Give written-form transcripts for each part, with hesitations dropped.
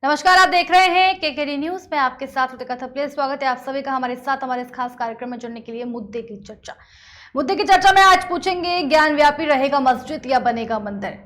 नमस्कार, आप देख रहे हैं केकेडी न्यूज में आपके साथ रुतिका थपलिया। स्वागत है आप सभी का हमारे साथ हमारे इस खास कार्यक्रम में जुड़ने के लिए। मुद्दे की चर्चा में आज पूछेंगे, ज्ञान व्यापी रहेगा मस्जिद या बनेगा मंदिर।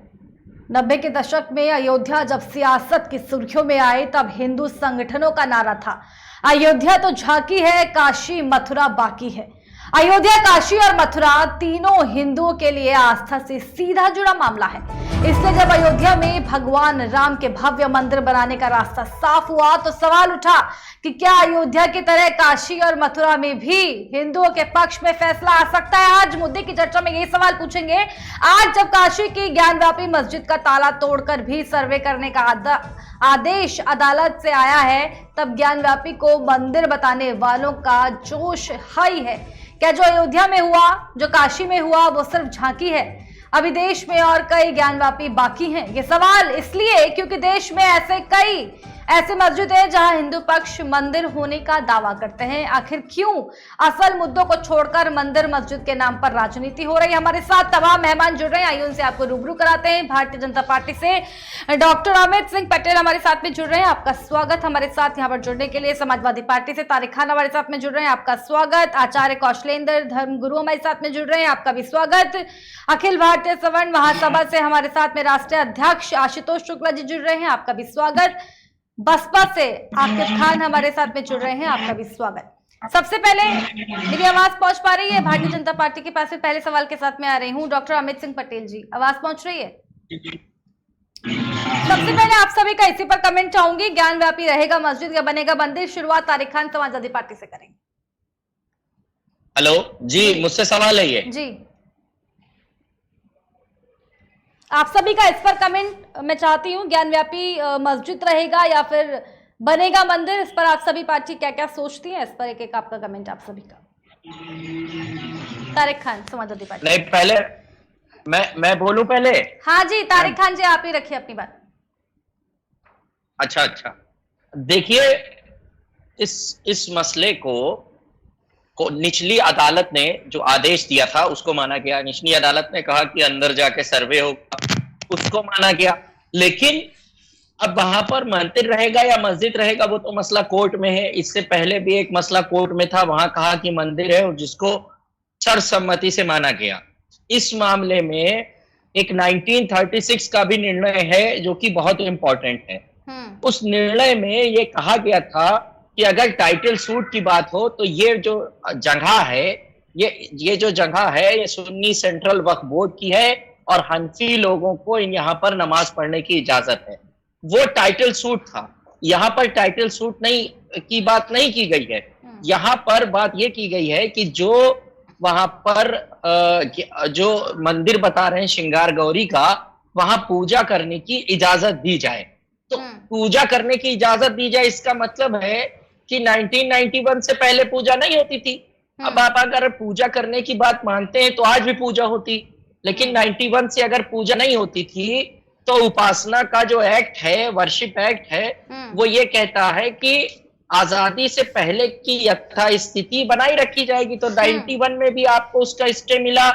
90 के दशक में अयोध्या जब सियासत की सुर्खियों में आए तब हिंदू संगठनों का नारा था, अयोध्या तो झांकी है, काशी मथुरा बाकी है। अयोध्या, काशी और मथुरा तीनों हिंदुओं के लिए आस्था से सीधा जुड़ा मामला है। इसलिए जब अयोध्या में भगवान राम के भव्य मंदिर बनाने का रास्ता साफ हुआ तो सवाल उठा कि क्या अयोध्या की तरह काशी और मथुरा में भी हिंदुओं के पक्ष में फैसला आ सकता है। आज मुद्दे की चर्चा में यही सवाल पूछेंगे। आज जब काशी की ज्ञानव्यापी मस्जिद का ताला तोड़कर भी सर्वे करने का आदेश अदालत से आया है, तब ज्ञानव्यापी को मंदिर बताने वालों का जोश हाई है। क्या जो अयोध्या में हुआ, जो काशी में हुआ, वो सिर्फ झांकी है? अभी देश में और कई ज्ञानव्यापी बाकी हैं। ये सवाल इसलिए क्योंकि देश में ऐसे मस्जिद है जहां हिंदू पक्ष मंदिर होने का दावा करते हैं। आखिर क्यों असल मुद्दों को छोड़कर मंदिर मस्जिद के नाम पर राजनीति हो रही है? हमारे साथ तमाम मेहमान जुड़ रहे हैं, आइए उनसे आपको रूबरू कराते हैं। भारतीय जनता पार्टी से डॉक्टर अमित सिंह पटेल हमारे साथ में जुड़ रहे हैं, आपका स्वागत। हमारे साथ यहाँ पर जुड़ने के लिए समाजवादी पार्टी से तारिक खान हमारे साथ में जुड़ रहे हैं, आपका स्वागत। आचार्य कौशलेंद्र धर्मगुरु हमारे साथ में जुड़ रहे हैं, आपका भी स्वागत। अखिल भारतीय सवर्ण महासभा से हमारे साथ में राष्ट्रीय अध्यक्ष आशुतोष शुक्ला जी जुड़ रहे हैं, आपका भी स्वागत। बसपा से आकिब खान हमारे साथ में जुड़ रहे हैं, आपका भी स्वागत। सबसे पहले मेरी आवाज पहुंच पा रही है? भारतीय जनता पार्टी के पास पहले सवाल के साथ में आ रही हूं। डॉक्टर अमित सिंह पटेल जी, आवाज पहुंच रही है? सबसे पहले आप सभी का इसी पर कमेंट चाहूंगी, ज्ञान व्यापी रहेगा मस्जिद या बनेगा मंदिर। शुरुआत तारिक खान समाजवादी पार्टी से करेंगे। हेलो जी, मुझसे सवाल है ये जी, आप सभी का इस पर कमेंट मैं चाहती हूँ। ज्ञानव्यापी मस्जिद रहेगा या फिर बनेगा मंदिर, इस पर आप सभी पार्टी क्या क्या सोचती हैं? इस पर एक एक आपका कमेंट आप सभी का। तारिक खान समाजवादी पार्टी। नहीं, पहले मैं बोलूं पहले? हाँ जी, तारिक खान जी आप ही रखिए अपनी बात। अच्छा, देखिए, इस मसले को निचली अदालत ने जो आदेश दिया था उसको माना गया। निचली अदालत ने कहा कि अंदर जाके सर्वे होगा, उसको माना गया। लेकिन अब वहां पर मंदिर रहेगा या मस्जिद रहेगा वो तो मसला कोर्ट में है। इससे पहले भी एक मसला कोर्ट में था, वहां कहा कि मंदिर है और जिसको सर्वसम्मति से माना गया। इस मामले में एक 1936 का भी निर्णय है जो कि बहुत इंपॉर्टेंट है। उस निर्णय में ये कहा गया था कि अगर टाइटल सूट की बात हो तो ये जो जगह है, ये जो जगह है ये सुन्नी सेंट्रल वक्फ बोर्ड की है और हनफी लोगों को यहाँ पर नमाज पढ़ने की इजाजत है। वो टाइटल सूट था। यहाँ पर टाइटल सूट की बात नहीं की गई है। यहाँ पर बात ये की गई है कि जो वहां पर जो मंदिर बता रहे हैं श्रृंगार गौरी का, वहां पूजा करने की इजाजत दी जाए। तो पूजा करने की इजाजत दी जाए, इसका मतलब है कि 1991 से पहले पूजा नहीं होती थी। अब आप अगर पूजा करने की बात मानते हैं तो आज भी पूजा होती, लेकिन 91 से अगर पूजा नहीं होती थी तो उपासना का जो एक्ट है, वर्शिप एक्ट है, वो ये कहता है कि आजादी से पहले की यथा स्थिति बनाई रखी जाएगी। तो 91 में भी आपको उसका स्टे मिला,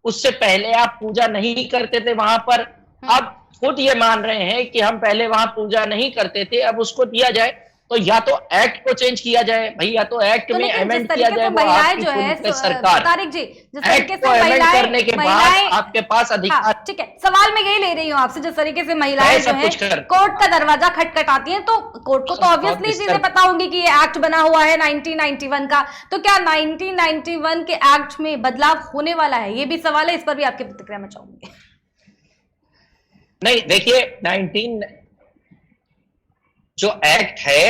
उससे पहले आप पूजा नहीं करते थे वहां पर। अब खुद ये मान रहे हैं कि हम पहले वहां पूजा नहीं करते थे, अब उसको दिया जाए। तो या तो एक्ट को चेंज किया जाए भाई, या तो एक्ट में अमेंड किया जाए। वो आपकी खुद सरकार, तारिक जी, जिस तरीके से अमेंड करने के बाद आपके पास अधिकार। ठीक है, सवाल मैं यही ले रही हूँ आपसे, जिस तरीके से महिलाएं जो है कोर्ट का दरवाजा खटखटाती हैं, तो कोर्ट को तो ऑब्वियसली चीजें पता होंगी कि ये एक्ट बना हुआ है 1991 का। तो क्या 1991 के एक्ट में बदलाव होने वाला है? ये भी सवाल है, इस पर भी आपकी प्रतिक्रिया मैं चाहूंगी। नहीं, देखिए, जो एक्ट है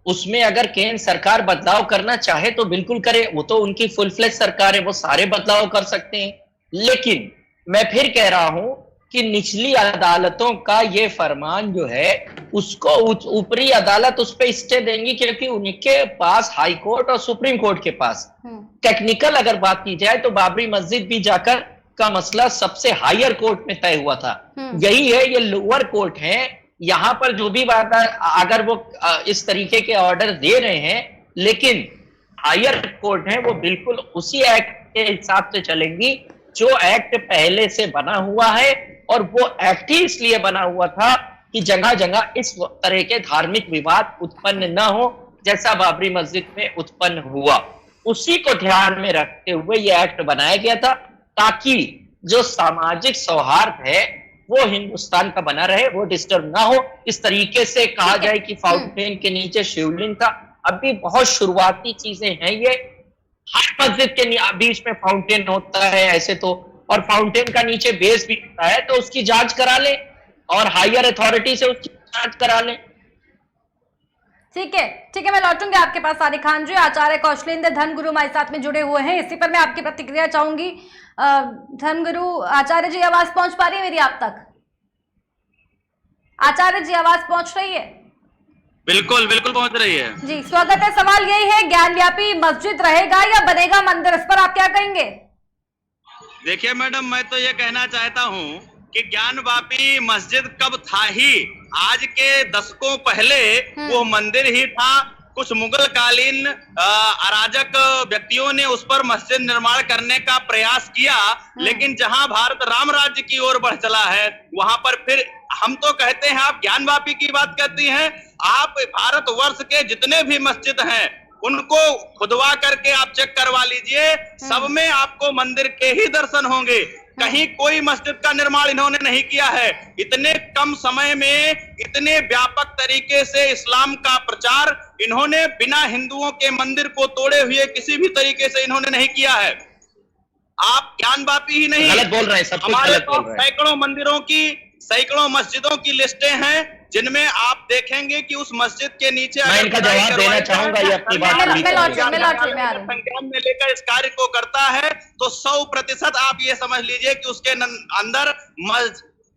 उसमें अगर केंद्र सरकार बदलाव करना चाहे तो बिल्कुल करे, वो तो उनकी फुल फ्लेज सरकार है, वो सारे बदलाव कर सकते हैं। लेकिन मैं फिर कह रहा हूं कि निचली अदालतों का ये फरमान जो है उसको ऊपरी अदालत उस पर स्टे देंगी, क्योंकि उनके पास हाई कोर्ट और सुप्रीम कोर्ट के पास टेक्निकल अगर बात की जाए तो बाबरी मस्जिद भी जाकर का मसला सबसे हायर कोर्ट में तय हुआ था। यही है, ये लोअर कोर्ट है। यहां पर जो भी बात है, अगर वो इस तरीके के ऑर्डर दे रहे हैं, लेकिन हायर कोर्ट है वो बिल्कुल उसी एक्ट के हिसाब से चलेंगी जो एक्ट पहले से बना हुआ है। और वो एक्ट ही इसलिए बना हुआ था कि जगह जगह इस तरह के धार्मिक विवाद उत्पन्न न हो जैसा बाबरी मस्जिद में उत्पन्न हुआ। उसी को ध्यान में रखते हुए यह एक्ट बनाया गया था ताकि जो सामाजिक सौहार्द है वो हिंदुस्तान का बना रहे, वो डिस्टर्ब ना हो। इस तरीके से कहा जाए कि फाउंटेन के नीचे शिवलिंग था, अभी बहुत शुरुआती चीजें हैं ये। हर मस्जिद के बीच में फाउंटेन होता है ऐसे तो, और फाउंटेन का नीचे बेस भी होता है, तो उसकी जांच करा ले और हायर अथॉरिटी से उसकी जांच करा ले। ठीक है, मैं लौटूंगी आपके पास सादिक खान जी। आचार्य कौशलेंद्र धर्मगुरु हमारे साथ में जुड़े हुए हैं, इसी पर मैं आपकी प्रतिक्रिया चाहूंगी। धर्मगुरु आचार्य जी, आवाज पहुंच पा रही है मेरी आप तक? आचार्य जी, आवाज पहुंच रही है? बिल्कुल बिल्कुल पहुंच रही है जी, स्वागत है। सवाल यही है, ज्ञानव्यापी मस्जिद रहेगा या बनेगा मंदिर, इस पर आप क्या कहेंगे? देखिए मैडम, मैं तो ये कहना चाहता हूँ कि ज्ञानव्यापी मस्जिद कब था ही, आज के दशकों पहले वो मंदिर ही था। कुछ मुगल कालीन अराजक व्यक्तियों ने उस पर मस्जिद निर्माण करने का प्रयास किया, लेकिन जहां भारत राम राज्य की ओर बढ़ चला है वहां पर फिर हम तो कहते हैं, आप ज्ञानव्यापी की बात करती हैं, आप भारतवर्ष के जितने भी मस्जिद हैं उनको खुदवा करके आप चेक करवा लीजिए, सब में आपको मंदिर के ही दर्शन होंगे। कहीं कोई मस्जिद का निर्माण इन्होंने नहीं किया है। इतने कम समय में इतने व्यापक तरीके से इस्लाम का प्रचार इन्होंने बिना हिंदुओं के मंदिर को तोड़े हुए किसी भी तरीके से इन्होंने नहीं किया है। आप ज्ञानव्यापी ही नहीं, गलत बोल रहे हैं, सब कुछ हमारे गलत बोल रहे हैं। सैकड़ों मंदिरों की, सैकड़ों मस्जिदों की लिस्टें हैं जिनमें आप देखेंगे कि उस मस्जिद के नीचे मैं इनका जवाब देना चाहूंगा, ये अपनी बात संज्ञान में लेकर इस कार्य को करता है तो 100% आप ये समझ लीजिए कि उसके अंदर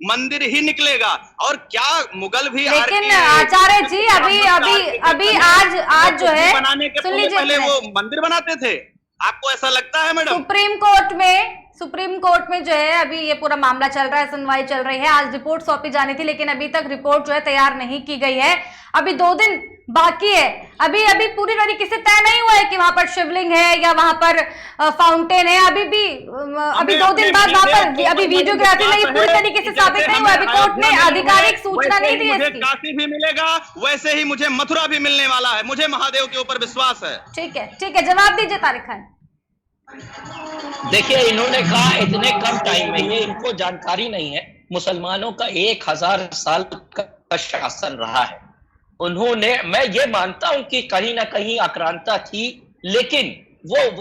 मंदिर ही निकलेगा। और क्या मुगल भी, लेकिन आचार्य जी अभी आज जो है, बनाने के पहले वो मंदिर बनाते थे, आपको ऐसा लगता है मैडम? सुप्रीम कोर्ट में जो है अभी ये पूरा मामला चल रहा है, सुनवाई चल रही है। आज रिपोर्ट सौंपी जानी थी, लेकिन अभी तक रिपोर्ट जो है तैयार नहीं की गई है। अभी 2 दिन बाकी है, अभी पूरी तरीके से तय नहीं हुआ है कि वहां पर शिवलिंग है या वहां पर फाउंटेन है। अभी 2 दिन बाद वहां पर अभी वीडियोग्राफी में पूरी तरीके से साबित नहीं हुआ। अभी कोर्ट ने आधिकारिक सूचना नहीं दी है। काशी भी मिलेगा, वैसे ही मुझे मथुरा भी मिलने वाला है, मुझे महादेव के ऊपर विश्वास है। ठीक है, जवाब दीजिए तारिक खान। देखिए, इन्होंने कहा इतने कम टाइम में, ये इनको जानकारी नहीं है। मुसलमानों का 1000 साल का शासन रहा है। मैं ये मानता हूं कि कहीं ना कहीं आक्रांता थी, लेकिन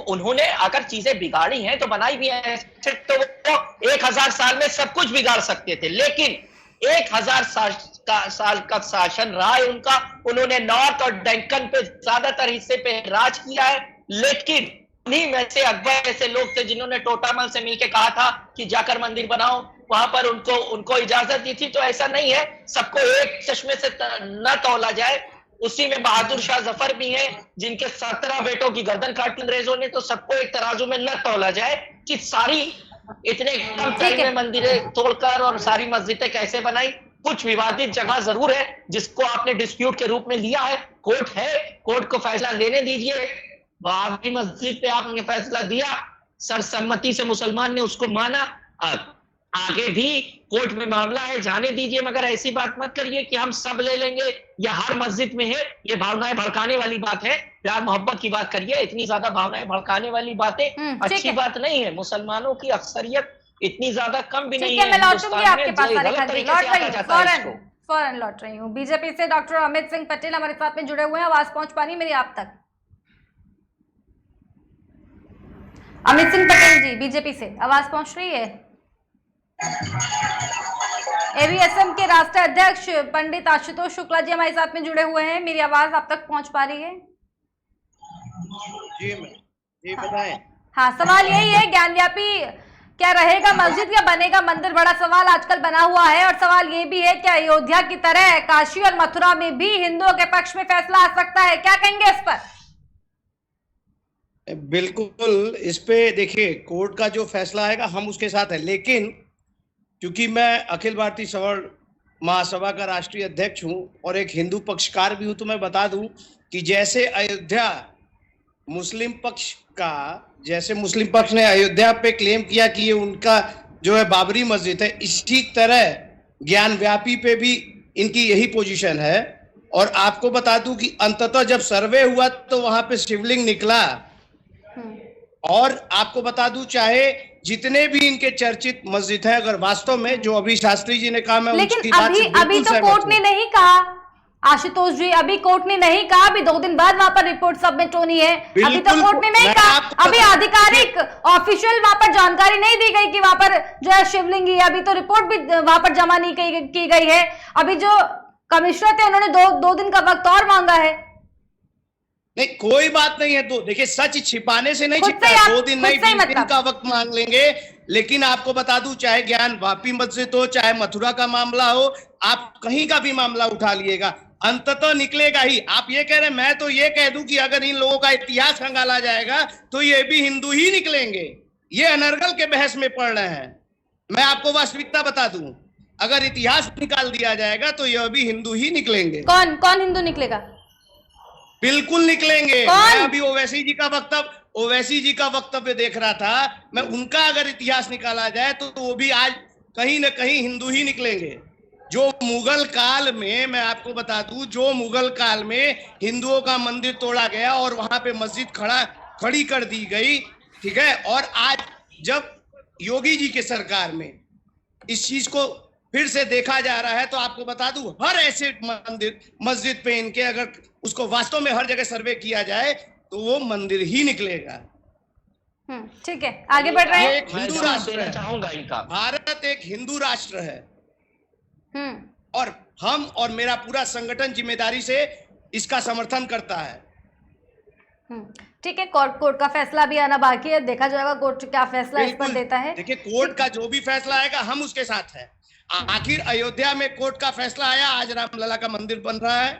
उन्होंने अगर चीजें बिगाड़ी हैं तो बनाई भी हैं, तो वो 1000 साल में सब कुछ बिगाड़ सकते थे, लेकिन 1000 साल का शासन रहा है उनका। उन्होंने नॉर्थ और डेक्कन पे ज्यादातर हिस्से पे राज किया है, लेकिन नहीं में से अकबर ऐसे लोग थे जिन्होंने टोटामल से मिलकर कहा था कि जाकर मंदिर बनाओ, वहां पर उनको इजाजत दी थी। तो ऐसा नहीं है सबको एक चश्मे से न तौला जाए। उसी में बहादुर शाह जफर भी हैं जिनके 17 बेटों की गर्दन काटी अंग्रेजों ने। तो सबको एक तराजू में न तौला जाए कि सारी इतने कम टाइम में मंदिरें तोड़कर और सारी मस्जिदें कैसे बनाई। कुछ विवादित जगह जरूर है जिसको आपने डिस्प्यूट के रूप में लिया है, कोर्ट है, कोर्ट को फैसला लेने दीजिए। बाबरी मस्जिद पे आपने फैसला दिया, सर्वसम्मति से मुसलमान ने उसको माना, आगे भी कोर्ट में मामला है, जाने दीजिए। मगर ऐसी बात मत करिए कि हम सब ले लेंगे या हर मस्जिद में है। ये भावनाएं भड़काने वाली बात है, प्यार मोहब्बत की बात करिए। इतनी ज्यादा भावनाएं भड़काने वाली बातें अच्छी बात नहीं है। मुसलमानों की अक्सरियत इतनी ज्यादा कम भी नहीं है। मैं लौटूंगी आपके पास, फौरन लौट रही हूँ। बीजेपी से डॉक्टर अमित सिंह पटेल हमारे साथ में जुड़े हुए हैं, आवाज पहुंच पा रही मेरी आप तक? अमित सिंह पटेल जी बीजेपी से, आवाज पहुंच रही है? एवीएसएम के राष्ट्रीय अध्यक्ष पंडित आशुतोष शुक्ला जी हमारे साथ में जुड़े हुए हैं, मेरी आवाज आप तक पहुंच पा रही है? जी बताएं। हाँ, सवाल यही है, ज्ञानव्यापी क्या रहेगा मस्जिद या बनेगा मंदिर? बड़ा सवाल आजकल बना हुआ है। और सवाल ये भी है कि अयोध्या की तरह काशी और मथुरा में भी हिंदुओं के पक्ष में फैसला आ सकता है, क्या कहेंगे इस पर? बिल्कुल, इस पे देखिए कोर्ट का जो फैसला आएगा हम उसके साथ है, लेकिन क्योंकि मैं अखिल भारतीय सवर्ण महासभा का राष्ट्रीय अध्यक्ष हूं और एक हिंदू पक्षकार भी हूं, तो मैं बता दूं कि जैसे अयोध्या मुस्लिम पक्ष का, जैसे मुस्लिम पक्ष ने अयोध्या पे क्लेम किया कि ये उनका जो है बाबरी मस्जिद है, इसी तरह ज्ञानव्यापी पे भी इनकी यही पोजीशन है। और आपको बता दूं कि अंततः जब सर्वे हुआ तो वहां पे शिवलिंग निकला। और आपको बता दूं, चाहे जितने भी इनके चर्चित मस्जिद है, अगर वास्तव में जो अभी शास्त्री जी ने कहा, मैं लेकिन उसकी बात से अभी बिल्कुल तो सहमत कोर्ट हूं। ने नहीं कहा आशुतोष जी, अभी कोर्ट ने नहीं कहा, अभी 2 दिन बाद वहां पर रिपोर्ट सबमिट होनी है। अभी तो बिल्कुल, कोर्ट ने नहीं मैं कहा, आपको अभी आधिकारिक ऑफिशियल वहां पर जानकारी नहीं दी गई कि वहां पर जो है शिवलिंग है। अभी तो रिपोर्ट भी वहां पर जमा नहीं की गई है। अभी जो कमिश्नर थे उन्होंने दो दिन का वक्त और मांगा है। नहीं, कोई बात नहीं है। तो देखिए, सच छिपाने से नहीं खुद छिपता से है। आप- 2 दिन खुद नहीं, से ही 20 दिन मतलब। का वक्त मांग लेंगे। लेकिन आपको बता दूं, चाहे ज्ञान वापी मस्जिद हो, चाहे मथुरा का मामला हो, आप कहीं का भी मामला उठा लिएगा, अंततः निकलेगा ही। आप ये कह रहे हैं, मैं तो ये कह दूं कि अगर इन लोगों का इतिहास खंगाला जाएगा तो ये भी हिंदू ही निकलेंगे। ये अनर्गल के बहस में पड़ रहे हैं। मैं आपको वास्तविकता बता दूं, अगर इतिहास निकाल दिया जाएगा तो यह भी हिंदू ही निकलेंगे। कौन कौन हिंदू निकलेगा? बिल्कुल निकलेंगे। कौन? मैं अभी ओवैसी जी का वक्तव्य देख रहा था। मैं उनका अगर इतिहास निकाला जाए तो वो भी आज कहीं ना कहीं हिंदू ही निकलेंगे। जो मुगल काल में, मैं आपको बता दूं, जो मुगल काल में हिंदुओं का मंदिर तोड़ा गया और वहां पे मस्जिद खड़ी कर दी गई, ठीक है। और आज जब योगी जी के सरकार में इस चीज को फिर से देखा जा रहा है, तो आपको बता दूं, हर ऐसे मस्जिद पे इनके अगर उसको वास्तव में हर जगह सर्वे किया जाए तो वो मंदिर ही निकलेगा। ठीक है, आगे बढ़ रहे ये हैं। एक हिंदू राष्ट्र है। चाहूंगा इनका। भारत एक हिंदू राष्ट्र है हम्म और हम और मेरा पूरा संगठन जिम्मेदारी से इसका समर्थन करता है। ठीक है, कोर्ट का फैसला भी आना बाकी है, देखा जाएगा कोर्ट क्या फैसला इस पर बिल्कुल। देता है। देखिए, कोर्ट का जो भी फैसला आएगा हम उसके साथ है। आखिर अयोध्या में कोर्ट का फैसला आया, आज रामलला का मंदिर बन रहा है।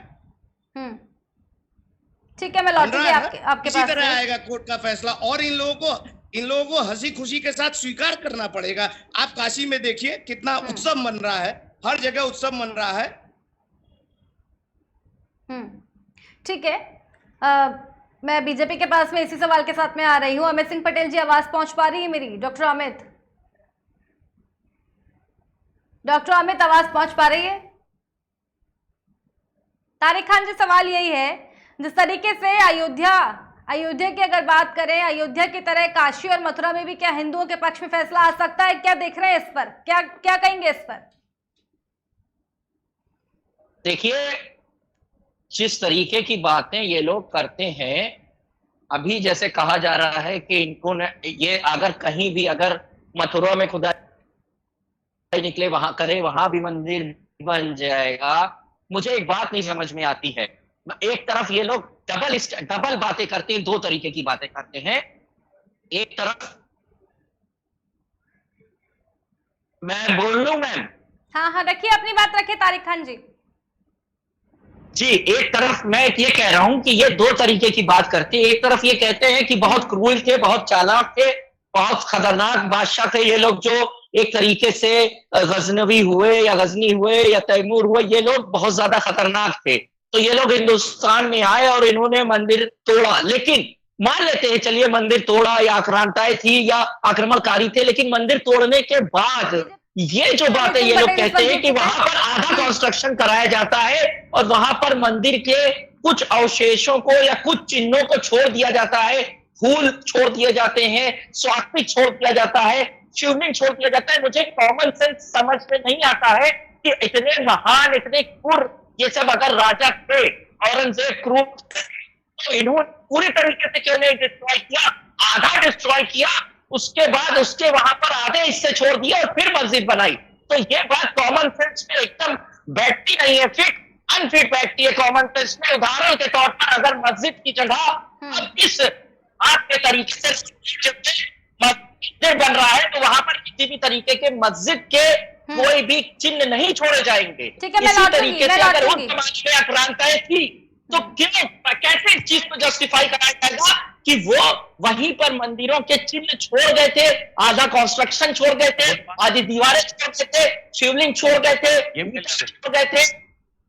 ठीक है, मैं लौटूंगी आपके इसी पास तरह में। आएगा कोर्ट का फैसला और इन लोगों को हंसी खुशी के साथ स्वीकार करना पड़ेगा। आप काशी में देखिए कितना उत्सव मन रहा है, हर जगह उत्सव मन रहा है। ठीक है, मैं बीजेपी के पास में इसी सवाल के साथ में आ रही हूँ। अमित सिंह पटेल जी, आवाज पहुंच पा रही है मेरी? डॉक्टर अमित, आवाज पहुंच पा रही है? तारिक खान जी, सवाल यही है, जिस तरीके से अयोध्या की अगर बात करें, अयोध्या की तरह काशी और मथुरा में भी क्या हिंदुओं के पक्ष में फैसला आ सकता है? क्या देख रहे हैं इस पर? क्या कहेंगे इस पर? देखिए, जिस तरीके की बातें ये लोग करते हैं, अभी जैसे कहा जा रहा है कि इनको ये अगर कहीं भी अगर मथुरा में खुदाई निकले, वहां करे, वहां भी मंदिर बन जाएगा। मुझे एक बात नहीं समझ में आती है। एक तरफ ये लोग डबल बातें करते हैं, 2 तरीके की बातें करते हैं। एक तरफ मैं बोल लूं मैम? हाँ, रखिए अपनी बात, रखिए तारिक खान जी। जी, एक तरफ मैं ये कह रहा हूं कि ये 2 तरीके की बात करते हैं। एक तरफ ये कहते हैं कि बहुत क्रूर थे, बहुत चालाक थे, बहुत खतरनाक बादशाह थे ये लोग, जो एक तरीके से गजनवी हुए या गजनी हुए या तैमूर हुए, ये लोग बहुत ज्यादा खतरनाक थे। तो ये लोग हिंदुस्तान में आए और इन्होंने मंदिर तोड़ा। लेकिन मान लेते हैं, चलिए मंदिर तोड़ा या आक्रांताएं थी या आक्रमणकारी थे, लेकिन मंदिर तोड़ने के बाद ये जो बातें ये लोग कहते हैं कि वहां पर आधा कंस्ट्रक्शन कराया जाता है और वहां पर मंदिर के कुछ अवशेषों को या कुछ चिन्हों को छोड़ दिया जाता है, फूल छोड़ दिए जाते हैं, स्वास्तिक छोड़ दिया जाता है, शिवलिंग छोड़ दिया जाता है। मुझे कॉमन सेंस समझ में नहीं आता है कि इतने महान, इतने क्रूर ये सब अगर राजा थे, औरंगजेब क्रूर, तो इन्होंने पूरी तरीके से क्यों नहीं डिस्ट्रॉय किया? आधा डिस्ट्रॉय किया, उसके बाद उसके वहां पर आधे हिस्से छोड़ दिए और फिर मस्जिद बनाई। तो ये बात कॉमन सेंस में एकदम बैठती नहीं है, अनफिट बैठती है कॉमन सेंस में। उदाहरण के तौर पर अगर मस्जिद की जगह अब इस आपके तरीके से मस्जिद बन रहा है, तो वहां पर किसी भी तरीके के मस्जिद के कोई भी चिन्ह नहीं छोड़े जाएंगे। इसी तरीके से अगर उन समाज में आक्रांताएं थी तो क्यों, कैसे इस चीज को जस्टिफाई कराया जाएगा कि वो वहीं पर मंदिरों के चिन्ह छोड़ गए थे, आधा कंस्ट्रक्शन छोड़ गए थे, आधी दीवारें छोड़ गए थे, शिवलिंग छोड़ गए थे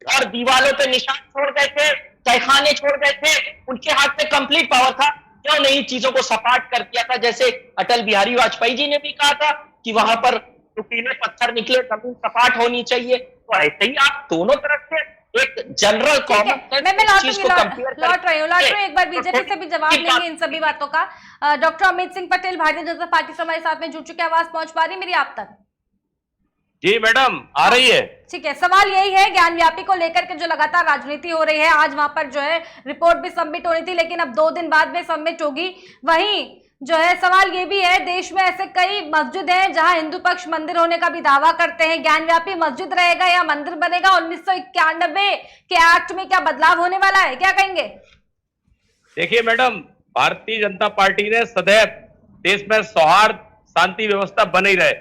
और दीवारों पे निशान छोड़ गए थे, तहखाने छोड़ गए थे। उनके हाथ में कंप्लीट पावर था, क्यों नहीं चीजों को सपाट कर दिया था? जैसे अटल बिहारी वाजपेयी जी ने भी कहा था कि वहां पर नुकीले पत्थर निकले, जमीन सपाट होनी चाहिए। तो ऐसे ही आप दोनों तरफ से एक जनरल ठीक है, कॉमन मैं चीज को कंपेयर लौट रही हूँ एक बार बीजेपी से भी जवाब ठीक लेंगे इन सभी बातों का। डॉक्टर अमित सिंह पटेल भारतीय जनता पार्टी से हमारे साथ में जुड़ चुके हैं, आवाज पहुंच पा रही है मेरी आप तक? जी मैडम आ रही है। ठीक है, सवाल यही है ज्ञान व्यापी को लेकर के जो लगातार राजनीति हो रही है, आज वहां पर जो है रिपोर्ट भी सबमिट होनी थी लेकिन अब 2 दिन बाद में सबमिट होगी। वहीं जो है सवाल ये भी है, देश में ऐसे कई मस्जिद हैं जहां हिंदू पक्ष मंदिर होने का भी दावा करते हैं। ज्ञान व्यापी मस्जिद रहेगा या मंदिर बनेगा? 1991 के एक्ट में क्या बदलाव होने वाला है, क्या कहेंगे? देखिए मैडम, भारतीय जनता पार्टी ने सदैव देश में सौहार्द शांति व्यवस्था बनी रहे,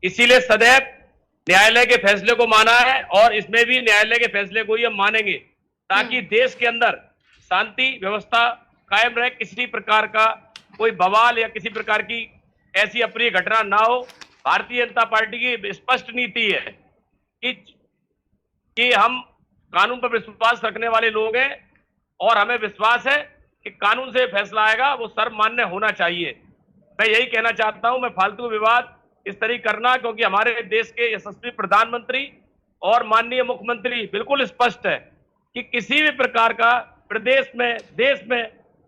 इसीलिए सदैव न्यायालय के फैसले को माना है और इसमें भी न्यायालय के फैसले को ही हम मानेंगे ताकि देश के अंदर शांति व्यवस्था कायम रहे, किसी प्रकार का कोई बवाल या किसी प्रकार की ऐसी अप्रिय घटना ना हो। भारतीय जनता पार्टी की स्पष्ट नीति है कि हम कानून पर विश्वास रखने वाले लोग हैं और हमें विश्वास है कि कानून से फैसला आएगा वो सर्वमान्य होना चाहिए। मैं यही कहना चाहता हूं, मैं फालतू विवाद इस तरीके करना, क्योंकि हमारे देश के यशस्वी प्रधानमंत्री और माननीय मुख्यमंत्री बिल्कुल स्पष्ट है कि किसी भी प्रकार का प्रदेश में देश में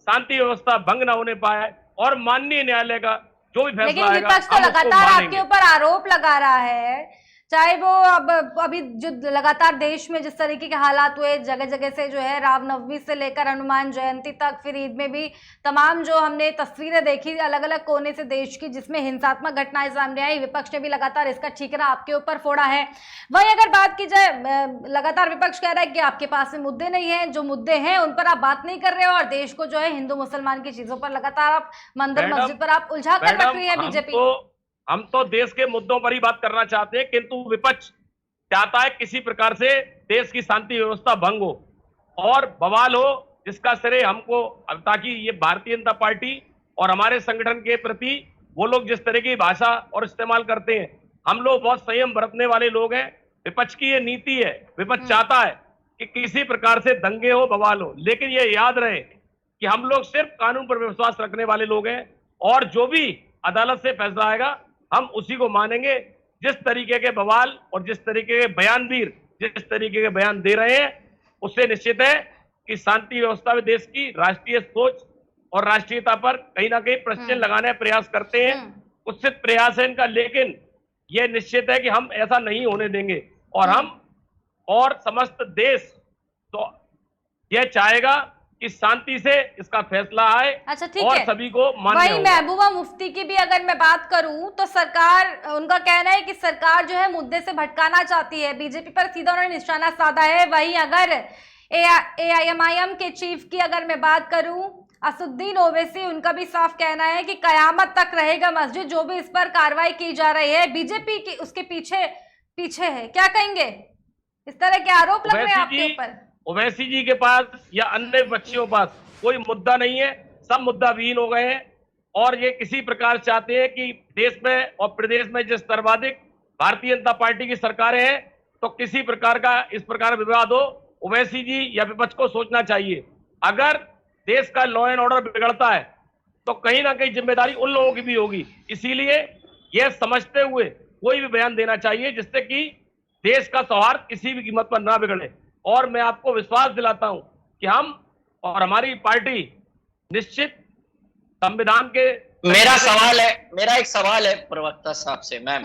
शांति व्यवस्था भंग न होने पाए और माननीय न्यायालय का जो भी फैसला लेकिन आएगा विपक्ष तो हम उसको लगातार मानेंगे। आपके ऊपर आरोप लगा रहा है, चाहे वो अब अभी जो लगातार देश में जिस तरीके के हालात हुए, जगह जगह से जो है रामनवमी से लेकर हनुमान जयंती तक, फिर ईद में भी तमाम जो हमने तस्वीरें देखी अलग अलग कोने से देश की जिसमें हिंसात्मक घटनाएं सामने आई, विपक्ष ने भी लगातार इसका ठीकरा आपके ऊपर फोड़ा है। वहीं अगर बात की जाए, लगातार विपक्ष कह रहा है कि आपके पास में मुद्दे नहीं है, जो मुद्दे हैं उन पर आप बात नहीं कर रहे हो और देश को जो है हिंदू मुसलमान की चीजों पर लगातार आप मंदिर मस्जिद पर आप उलझा कर रख रही है बीजेपी। हम तो देश के मुद्दों पर ही बात करना चाहते हैं, किंतु विपक्ष चाहता है किसी प्रकार से देश की शांति व्यवस्था भंग हो और बवाल हो, जिसका श्रेय हमको, ताकि ये भारतीय जनता पार्टी और हमारे संगठन के प्रति वो लोग जिस तरह की भाषा और इस्तेमाल करते हैं, हम लोग बहुत संयम बरतने वाले लोग हैं। विपक्ष की ये नीति है, विपक्ष चाहता है कि किसी प्रकार से दंगे हो बवाल हो, लेकिन ये याद रहे कि हम लोग सिर्फ कानून पर विश्वास रखने वाले लोग हैं और जो भी अदालत से फैसला आएगा हम उसी को मानेंगे। जिस तरीके के बवाल और जिस तरीके के बयानवीर जिस तरीके के बयान दे रहे हैं, उससे निश्चित है कि शांति व्यवस्था में देश की राष्ट्रीय सोच और राष्ट्रीयता पर कहीं ना कहीं प्रश्न लगाने का प्रयास करते हैं। कुत्सित प्रयास है इनका, लेकिन यह निश्चित है कि हम ऐसा नहीं होने देंगे और हम और समस्त देश तो यह चाहेगा कि शांति से इसका फैसला आए। अच्छा ठीक और है, सभी को मान्य वही होगा। महबूबा मुफ्ती की भी अगर मैं बात करूं तो सरकार, उनका कहना है कि सरकार जो है मुद्दे से भटकाना चाहती है, बीजेपी पर सीधा उन्होंने निशाना साधा है। वहीं अगर AIMIM के चीफ की अगर मैं बात करूं, असुद्दीन ओवैसी, उनका भी साफ कहना है कि कयामत तक रहेगा मस्जिद, जो भी इस पर कार्रवाई की जा रही है बीजेपी की उसके पीछे है। क्या कहेंगे? इस तरह के आरोप लग रहे हैं आपके ऊपर। ओवैसी जी के पास या अन्य विपक्षियों के पास कोई मुद्दा नहीं है, सब मुद्दा विहीन हो गए हैं और ये किसी प्रकार चाहते हैं कि देश में और प्रदेश में जिस सर्वाधिक भारतीय जनता पार्टी की सरकारें हैं तो किसी प्रकार का इस प्रकार विवाद हो। ओवैसी जी या विपक्ष को सोचना चाहिए, अगर देश का लॉ एंड ऑर्डर बिगड़ता है तो कहीं ना कहीं जिम्मेदारी उन लोगों की भी होगी। इसीलिए यह समझते हुए कोई भी बयान देना चाहिए जिससे कि देश का सौहार्द किसी भी कीमत पर ना बिगड़े। और मैं आपको विश्वास दिलाता हूं कि हम और हमारी पार्टी निश्चित संविधान के। मेरा एक सवाल है प्रवक्ता साहब से, मैम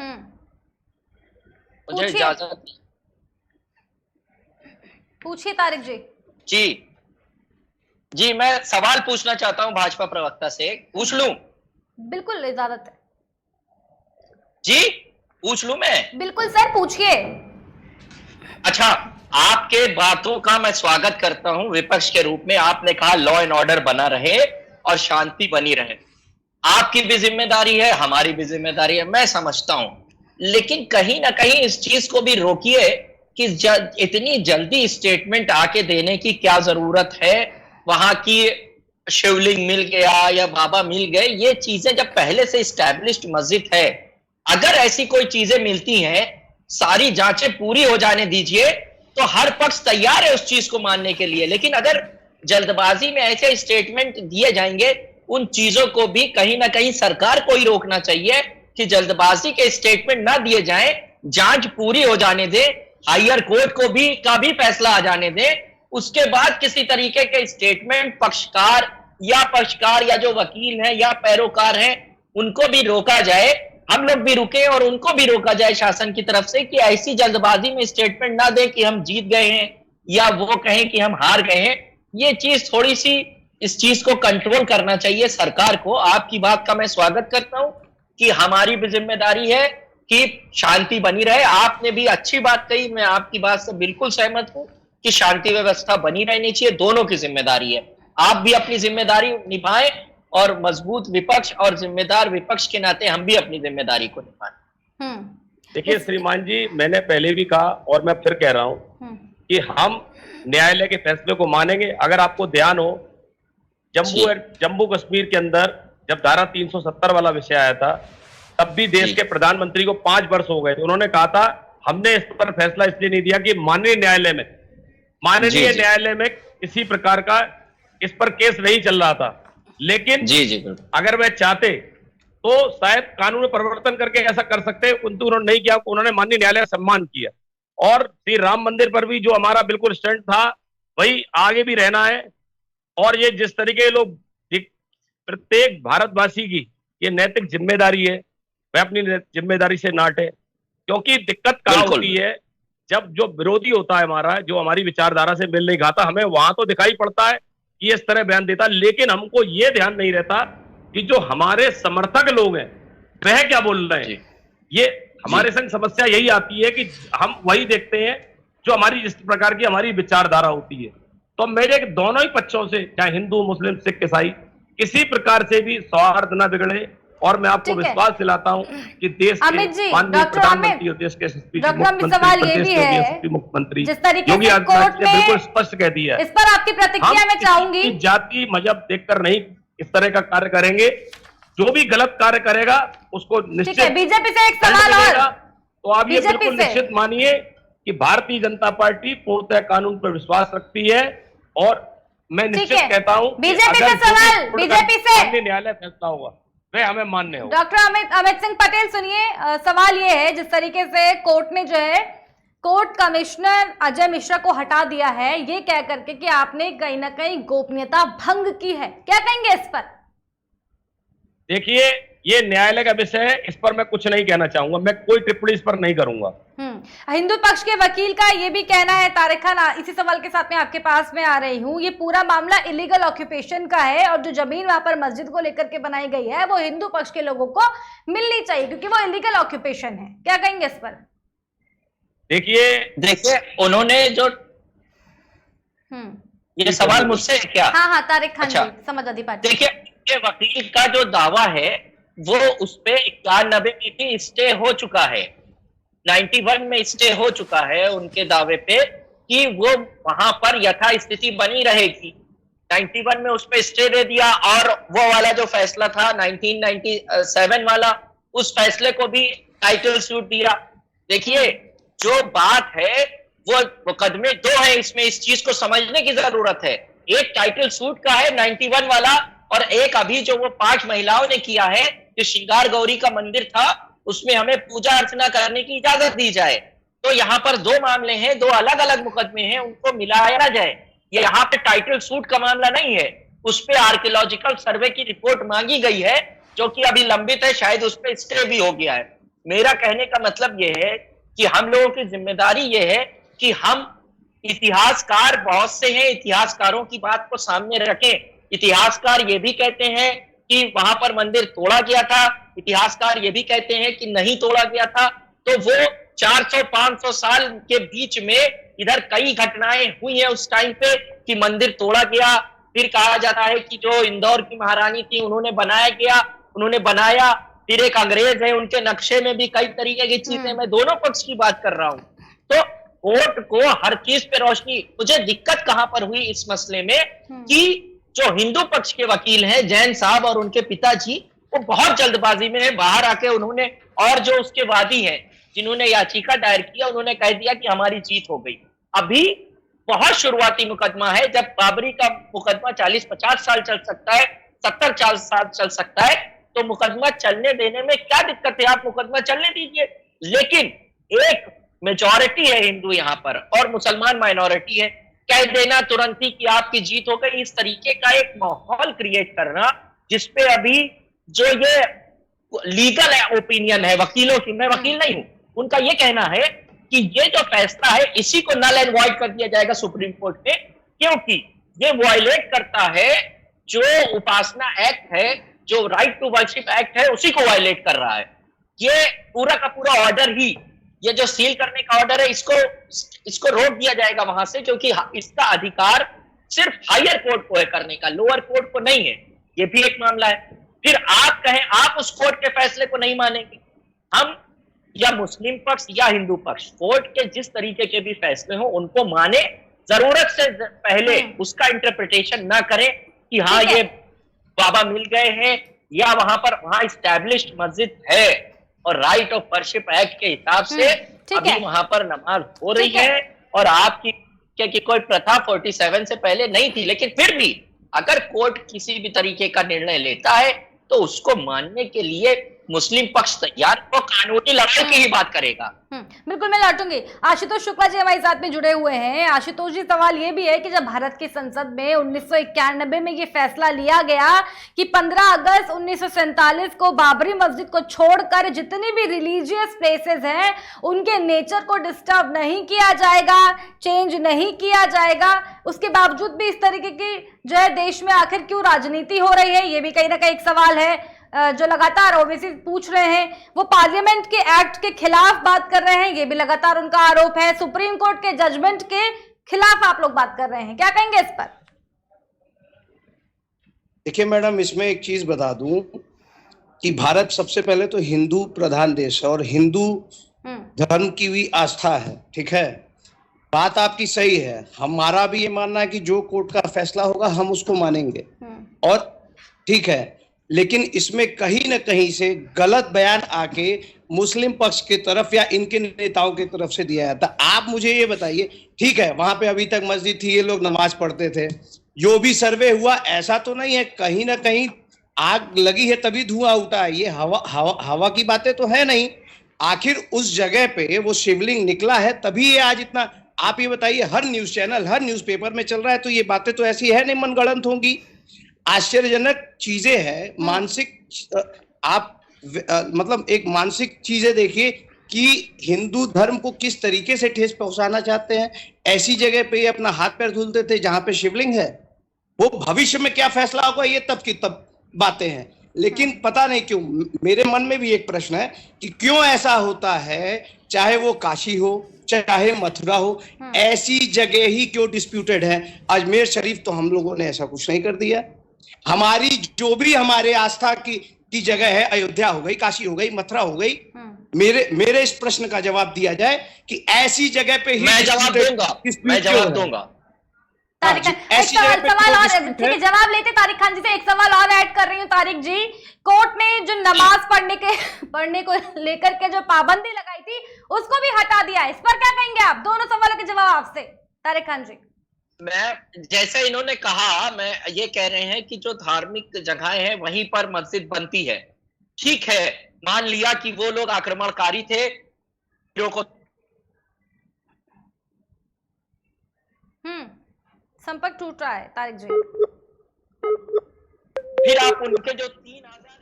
मुझे इजाजत। पूछिए तारिक जी। जी मैं सवाल पूछना चाहता हूं भाजपा प्रवक्ता से, पूछ लूं? बिल्कुल इजाजत है जी, पूछ लूं मैं? बिल्कुल सर, पूछिए। अच्छा, आपके बातों का मैं स्वागत करता हूं विपक्ष के रूप में। आपने कहा लॉ एंड ऑर्डर बना रहे और शांति बनी रहे, आपकी भी जिम्मेदारी है, हमारी भी जिम्मेदारी है, मैं समझता हूं, लेकिन कहीं ना कहीं इस चीज को भी रोकिए कि इतनी जल्दी स्टेटमेंट आके देने की क्या जरूरत है। वहां की शिवलिंग मिल गया या बाबा मिल गए, ये चीजें जब पहले से स्टैब्लिश्ड मस्जिद है, अगर ऐसी कोई चीजें मिलती हैं, सारी जांचें पूरी हो जाने दीजिए तो हर पक्ष तैयार है उस चीज को मानने के लिए। लेकिन अगर जल्दबाजी में ऐसे स्टेटमेंट दिए जाएंगे, उन चीजों को भी कहीं ना कहीं सरकार को ही रोकना चाहिए कि जल्दबाजी के स्टेटमेंट ना दिए जाएं, जांच पूरी हो जाने दे, हायर कोर्ट को भी का भी फैसला आ जाने दें, उसके बाद किसी तरीके के स्टेटमेंट पक्षकार या जो वकील हैं या पैरोकार हैं उनको भी रोका जाए, हम लोग भी रुके और उनको भी रोका जाए शासन की तरफ से कि ऐसी जल्दबाजी में स्टेटमेंट ना दें कि हम जीत गए हैं या वो कहें कि हम हार गए हैं। ये चीज थोड़ी सी, इस चीज को कंट्रोल करना चाहिए सरकार को। आपकी बात का मैं स्वागत करता हूं कि हमारी भी जिम्मेदारी है कि शांति बनी रहे। आपने भी अच्छी बात कही, मैं आपकी बात से बिल्कुल सहमत हूं कि शांति व्यवस्था बनी रहनी चाहिए, दोनों की जिम्मेदारी है। आप भी अपनी जिम्मेदारी निभाएं और मजबूत विपक्ष और जिम्मेदार विपक्ष के नाते हम भी अपनी जिम्मेदारी को निभाएं। देखिए श्रीमान जी, मैंने पहले भी कहा और मैं फिर कह रहा हूं कि हम न्यायालय के फैसले को मानेंगे। अगर आपको ध्यान हो, जम्मू कश्मीर के अंदर जब धारा 370 वाला विषय आया था, तब भी देश के प्रधानमंत्री को 5 वर्ष हो गए थे। उन्होंने कहा था हमने इस पर फैसला इसलिए नहीं दिया कि माननीय न्यायालय में किसी प्रकार का इस पर केस नहीं चल रहा था, लेकिन अगर वे चाहते तो शायद कानून में परिवर्तन करके ऐसा कर सकते, किंतु उन्होंने नहीं किया। उन्होंने माननीय न्यायालय का सम्मान किया और श्री राम मंदिर पर भी जो हमारा बिल्कुल स्टैंड था वही आगे भी रहना है। और ये जिस तरीके लोग, प्रत्येक भारतवासी की ये नैतिक जिम्मेदारी है, वह अपनी जिम्मेदारी से नाटे, क्योंकि दिक्कत कहाँ होती है जब जो विरोधी होता है हमारा, जो हमारी विचारधारा से मेल नहीं खाता, हमें वहां तो दिखाई पड़ता है कि इस तरह बयान देता, लेकिन हमको ये ध्यान नहीं रहता कि जो हमारे समर्थक लोग हैं वह क्या बोल रहे हैं। ये हमारे संग समस्या यही आती है कि हम वही देखते हैं जो हमारी जिस प्रकार की हमारी विचारधारा होती है। तो मेरे दोनों ही पक्षों से, चाहे हिंदू, मुस्लिम, सिख, ईसाई, किसी प्रकार से भी सौहार्द न बिगड़े। और मैं आपको विश्वास दिलाता हूं कि देश के माननीय प्रधानमंत्री और देश के सवाल ये भी है, मुख्यमंत्री जिस तरीके से कोर्ट ने बिल्कुल स्पष्ट कह दिया है, इस पर आपकी प्रतिक्रिया मैं चाहूंगी। जाति मजहब देखकर नहीं इस तरह का कार्य करेंगे। जो भी गलत कार्य करेगा उसको निश्चित बीजेपी से एक सवाल और, तो आप ये बिल्कुल निश्चित मानिए कि भारतीय जनता पार्टी पूर्णतः कानून पर विश्वास रखती है। और मैं निश्चित कहता हूं बीजेपी से सवाल, बीजेपी से न्यायालय फैसला होगा वे हमें मान्य हो। डॉक्टर अमित सिंह पटेल सुनिए, सवाल ये है, जिस तरीके से कोर्ट ने जो है कोर्ट कमिश्नर अजय मिश्रा को हटा दिया है, ये कह करके कि आपने कहीं ना कहीं गोपनीयता भंग की है, क्या कहेंगे इस पर? देखिए, ये न्यायालय का विषय है, इस पर मैं कुछ नहीं कहना चाहूंगा, मैं कोई टिप्पणी इस पर नहीं करूंगा। हिंदू पक्ष के वकील का ये भी कहना है, तारिक खान, इसी सवाल के साथ में आपके पास में आ रही हूँ, ये पूरा मामला इलीगल ऑक्यूपेशन का है और जो जमीन वहां पर मस्जिद को लेकर के बनाई गई है वो हिंदू पक्ष के लोगों को मिलनी चाहिए क्योंकि वो इलीगल ऑक्यूपेशन है, क्या कहेंगे इस पर? देखिए उन्होंने जो ये सवाल मुझसे क्या? हाँ तारिक खान जी, समाजवादी पार्टी। देखिए, वकील का जो दावा है वो उस पे 91 की स्टे हो चुका है, 91 में स्टे हो चुका है उनके दावे पे कि वो वहां पर यथास्थिति बनी रहेगी। 91 में उस पे स्टे दे दिया और वो वाला जो फैसला था 1997 वाला, उस फैसले को भी टाइटल सूट दिया। देखिए, जो बात है वो मुकदमे 2 है, इसमें इस चीज को समझने की जरूरत है। एक टाइटल सूट का है 91 वाला और एक अभी जो वो 5 महिलाओं ने किया है, जो श्रृंगार गौरी का मंदिर था उसमें हमें पूजा अर्चना करने की इजाजत दी जाए। तो यहाँ पर 2 मामले हैं, 2 अलग अलग मुकदमे हैं, उनको मिलाया ना जाए। ये यहाँ पे टाइटल सूट का मामला नहीं है, उस पे आर्कियोलॉजिकल सर्वे की रिपोर्ट मांगी गई है जो कि अभी लंबित है, शायद उस पे स्टे भी हो गया है। मेरा कहने का मतलब ये है कि हम लोगों की जिम्मेदारी ये है कि हम इतिहासकार बहुत से हैं, इतिहासकारों की बात को सामने रखें। इतिहासकार ये भी कहते हैं कि वहां पर मंदिर तोड़ा गया था, इतिहासकार ये भी कहते हैं कि नहीं तोड़ा गया था। तो वो 400-500 साल के बीच में इधर कई घटनाएं हुई हैं उस टाइम पे कि मंदिर तोड़ा गया। फिर कहा जाता है कि जो इंदौर की महारानी थी उन्होंने बनाया, फिर एक अंग्रेज है उनके नक्शे में भी कई तरीके की चीजें। मैं दोनों पक्ष की बात कर रहा हूं। तो कोर्ट को हर चीज पे रोशनी, मुझे दिक्कत कहां पर हुई इस मसले में कि जो हिंदू पक्ष के वकील हैं जैन साहब और उनके पिताजी, वो बहुत जल्दबाजी में बाहर आके उन्होंने, और जो उसके वादी हैं जिन्होंने याचिका दायर किया, उन्होंने कह दिया कि हमारी जीत हो गई। अभी बहुत शुरुआती मुकदमा है, जब बाबरी का मुकदमा 40-50 साल चल सकता है, 70 साल चल सकता है, तो मुकदमा चलने देने में क्या दिक्कत है? आप मुकदमा चलने दीजिए। लेकिन एक मेजॉरिटी है हिंदू यहाँ पर और मुसलमान माइनॉरिटी है, कह देना तुरंत ही कि आपकी जीत हो गई, इस तरीके का एक माहौल क्रिएट करना जिसपे अभी जो ये लीगल ओपिनियन है वकीलों की, मैं वकील नहीं हूं, उनका ये कहना है कि ये जो फैसला है इसी को नल एंड वॉइड कर दिया जाएगा सुप्रीम कोर्ट में, क्योंकि ये वायलेट करता है जो उपासना एक्ट है, जो राइट टू वर्शिप एक्ट है, उसी को वायलेट कर रहा है। ये पूरा का पूरा ऑर्डर ही, ये जो सील करने का ऑर्डर है, इसको रोक दिया जाएगा वहां से, क्योंकि इसका अधिकार सिर्फ हायर कोर्ट को है करने का, लोअर कोर्ट को नहीं है। ये भी एक मामला है। फिर आप कहें आप उस कोर्ट के फैसले को नहीं मानेंगे, हम या मुस्लिम पक्ष या हिंदू पक्ष कोर्ट के जिस तरीके के भी फैसले हो उनको माने, जरूरत से पहले उसका इंटरप्रिटेशन ना करें कि हाँ ये बाबा मिल गए हैं या वहां इस्टेब्लिश्ड मस्जिद है और राइट ऑफ वर्शिप एक्ट के हिसाब से अभी वहां पर नमाज हो रही है और आपकी क्या कोई प्रथा 47 से पहले नहीं थी, लेकिन फिर भी अगर कोर्ट किसी भी तरीके का निर्णय लेता है तो उसको मानने के लिए मुस्लिम पक्ष तैयार, तो कानूनी लड़ाई की ही बात करेगा। बिल्कुल, मैं लौटूंगी। आशुतोष शुक्ला जी हमारे साथ में जुड़े हुए हैं। आशुतोष जी, सवाल ये भी है कि जब भारत की संसद में 1991 में ये फैसला लिया गया कि 15 अगस्त 1947 को बाबरी मस्जिद को छोड़कर जितनी भी रिलीजियस प्लेसेस हैं उनके नेचर को डिस्टर्ब नहीं किया जाएगा, चेंज नहीं किया जाएगा, उसके बावजूद भी इस तरीके की जो है देश में आखिर क्यों राजनीति हो रही है, ये भी कहीं ना कहीं एक सवाल है जो लगातार ओवैसी पूछ रहे हैं। वो पार्लियामेंट के एक्ट के खिलाफ बात कर रहे हैं, ये भी लगातार उनका आरोप है। सुप्रीम कोर्ट के जजमेंट के खिलाफ आप लोग बात कर रहे हैं, क्या कहेंगे इस पर? देखिए मैडम, इसमें एक चीज बता दूं कि भारत सबसे पहले तो हिंदू प्रधान देश है और हिंदू धर्म की भी आस्था है, ठीक है, बात आपकी सही है। हमारा भी ये मानना है कि जो कोर्ट का फैसला होगा हम उसको मानेंगे और ठीक है, लेकिन इसमें कहीं न कहीं से गलत बयान आके मुस्लिम पक्ष की तरफ या इनके नेताओं की तरफ से दिया जाता। आप मुझे ये बताइए, ठीक है वहां पे अभी तक मस्जिद थी, ये लोग नमाज पढ़ते थे, जो भी सर्वे हुआ ऐसा तो नहीं है कहीं ना कहीं आग लगी है तभी धुआं उठा है, ये हवा की बातें तो है नहीं। आखिर उस जगह पे वो शिवलिंग निकला है तभी ये आज इतना, आप ये बताइए हर न्यूज चैनल हर न्यूज़पेपर में चल रहा है, तो ये बातें तो ऐसी है नहीं मनगढ़ंत होंगी। आश्चर्यजनक चीजें हैं, मानसिक आप मतलब एक मानसिक चीजें देखिए कि हिंदू धर्म को किस तरीके से ठेस पहुंचाना चाहते हैं। ऐसी जगह पे ये अपना हाथ पैर धुलते थे जहां पे शिवलिंग है, वो भविष्य में क्या फैसला होगा ये तब की तब बातें हैं। लेकिन पता नहीं क्यों मेरे मन में भी एक प्रश्न है कि क्यों ऐसा होता है, चाहे वो काशी हो चाहे मथुरा हो, ऐसी जगह ही क्यों डिस्प्यूटेड है। अजमेर शरीफ तो हम लोगों ने ऐसा कुछ नहीं कर दिया, हमारी जो भी हमारे आस्था की जगह है, अयोध्या हो गई, काशी हो गई, मथुरा हो गई, मेरे इस प्रश्न का जवाब दिया जाए कि ऐसी जगह पे ही मैं जवाब दूंगा। तारिक खान, एक सवाल और, ठीक है जवाब लेते तारिक खान जी से। एक सवाल और ऐड कर रही हूँ तारिक जी, कोर्ट ने जो नमाज पढ़ने को लेकर के जो पाबंदी लगाई थी उसको भी हटा दिया, इस पर क्या कहेंगे आप? दोनों सवालों के जवाब आपसे तारिक खान जी। मैं जैसे इन्होंने कहा, मैं ये कह रहे हैं कि जो धार्मिक जगहें हैं वहीं पर मस्जिद बनती है, ठीक है, मान लिया कि वो लोग आक्रमणकारी थे, को संपर्क टूट रहा है तारिक जी। फिर आप उनके जो 3000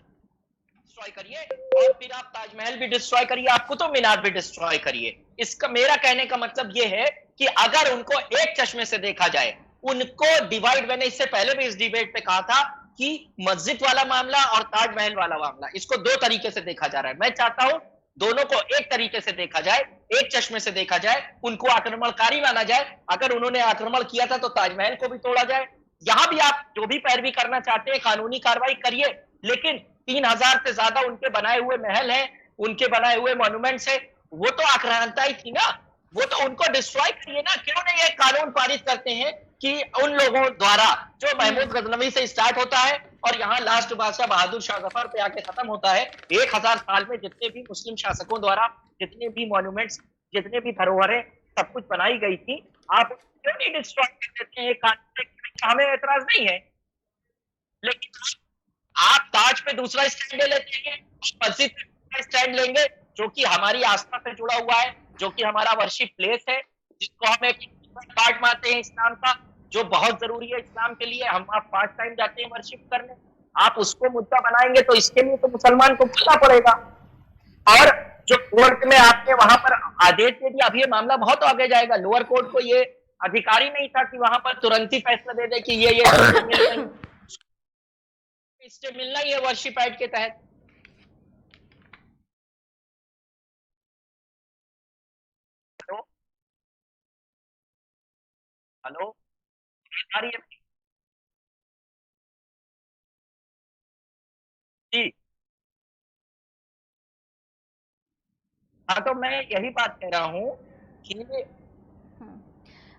डिस्ट्रॉय करिए और फिर आप ताजमहल भी डिस्ट्रॉय करिए, आप कुतुब मीनार भी डिस्ट्रॉय करिए। इसका मेरा कहने का मतलब ये है कि अगर उनको एक चश्मे से देखा जाए, उनको डिवाइड, मैंने इससे पहले भी इस डिबेट पे कहा था कि मस्जिद वाला मामला और ताजमहल वाला मामला, इसको दो तरीके से देखा जा रहा है। मैं चाहता हूं दोनों को एक तरीके से देखा जाए, एक चश्मे से देखा जाए, उनको आक्रमणकारी माना जाए। अगर उन्होंने आक्रमण किया था तो ताजमहल को भी तोड़ा जाए। यहां भी आप जो भी पैरवी करना चाहते हैं कानूनी कार्रवाई करिए, लेकिन 3000 से ज्यादा उनके बनाए हुए महल हैं, उनके बनाए हुए मॉन्यूमेंट्स है, वो तो आक्रांता ही थी ना, वो तो उनको डिस्ट्रॉय करिए ना। क्यों नहीं ये कानून पारित करते हैं कि उन लोगों द्वारा जो महमूद गजनवी से स्टार्ट होता है और यहाँ लास्ट बादशाह बहादुर शाह जफर पे आके खत्म होता है, 1000 साल में जितने भी मुस्लिम शासकों द्वारा जितने भी मॉन्यूमेंट्स, जितने भी धरोहरें सब कुछ बनाई गई थी, आप क्यों नहीं डिस्ट्रॉय कर देते हैं? कानून हमें एतराज नहीं है, लेकिन आप ताज पे दूसरा स्टैंड ले लेते हैं, मस्जिद पे दूसरा स्टैंड लेंगे जो कि हमारी आस्था से जुड़ा हुआ है, जो कि हमारा वर्शिप प्लेस है, जिसको हम एक पार्ट मानते हैं इस्लाम का, जो बहुत जरूरी है इस्लाम के लिए। हम आप 5 टाइम जाते हैं वर्शिप करने, आप उसको मुद्दा बनाएंगे तो इसके लिए तो मुसलमान को बोलना पड़ेगा। और जो कोर्ट में आपने वहां पर आदेश दे दिया, अब ये मामला बहुत आगे जाएगा। लोअर कोर्ट को ये अधिकार ही नहीं था कि वहां पर तुरंत ही फैसला दे दे कि ये इससे मिलना ही है वर्शिप एक्ट के तहत। हेलो हेलो, आ रही है जी? हाँ, तो मैं यही बात कह रहा हूँ कि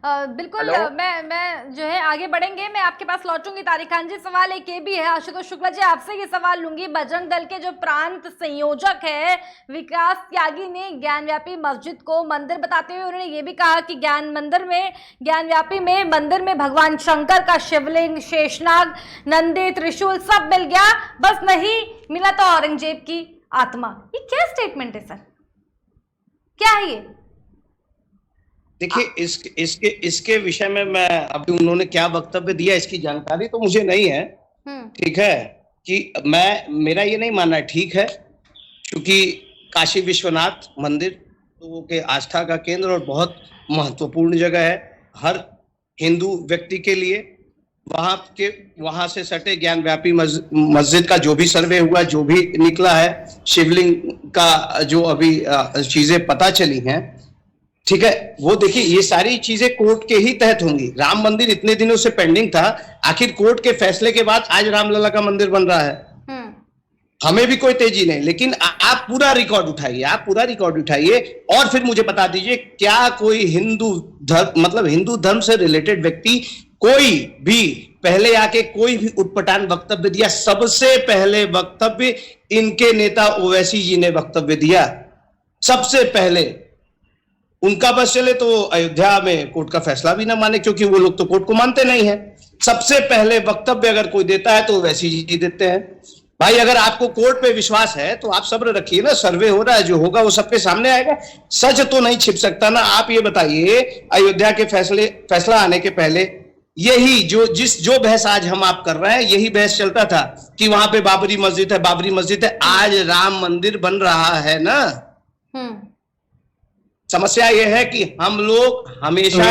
बिल्कुल। हेलो? मैं जो है आगे बढ़ेंगे, मैं आपके पास लौटूंगी। तारिक खान जी, सवाल एक ये भी है, आशुतोष शुक्ला जी आपसे ये सवाल लूंगी। बजरंग दल के जो प्रांत संयोजक है विकास त्यागी ने ज्ञानव्यापी मस्जिद को मंदिर बताते हुए उन्होंने ये भी कहा कि ज्ञानव्यापी में मंदिर में भगवान शंकर का शिवलिंग, शेषनाग, नंदी, त्रिशूल सब मिल गया, बस नहीं मिला तो औरंगजेब की आत्मा। ये क्या स्टेटमेंट है सर, क्या है ये? देखिए, इसके विषय में मैं अभी उन्होंने क्या वक्तव्य दिया इसकी जानकारी तो मुझे नहीं है। ठीक है कि मेरा ये नहीं मानना ठीक है, क्योंकि काशी विश्वनाथ मंदिर लोगों के आस्था का केंद्र और बहुत महत्वपूर्ण जगह है हर हिंदू व्यक्ति के लिए। वहां से सटे ज्ञानव्यापी मस्जिद का जो भी सर्वे हुआ, जो भी निकला है, शिवलिंग का जो अभी चीजें पता चली हैं, ठीक है, वो देखिए ये सारी चीजें कोर्ट के ही तहत होंगी। राम मंदिर इतने दिनों से पेंडिंग था, आखिर कोर्ट के फैसले के बाद आज रामलला का मंदिर बन रहा है। हमें भी कोई तेजी नहीं, लेकिन आप पूरा रिकॉर्ड उठाइए और फिर मुझे बता दीजिए क्या कोई हिंदू धर्म से रिलेटेड व्यक्ति कोई भी पहले आके कोई भी उटपटांग वक्तव्य दिया? सबसे पहले वक्तव्य इनके नेता ओवैसी जी ने वक्तव्य दिया, सबसे पहले। उनका बस चले तो अयोध्या में कोर्ट का फैसला भी ना माने, क्योंकि वो लोग तो कोर्ट को मानते नहीं है। सबसे पहले वक्तव्य अगर कोई देता है तो वैसी जी देते हैं। भाई अगर आपको कोर्ट पे विश्वास है तो आप सब्र रखिए ना, सर्वे हो रहा है, जो होगा वो सबके सामने आएगा। सच तो नहीं छिप सकता ना। आप ये बताइए, अयोध्या के फैसला आने के पहले यही जो बहस आज हम आप कर रहे हैं, यही बहस चलता था कि वहां पे बाबरी मस्जिद है। आज राम मंदिर बन रहा है ना। समस्या यह है कि हम लोग हमेशा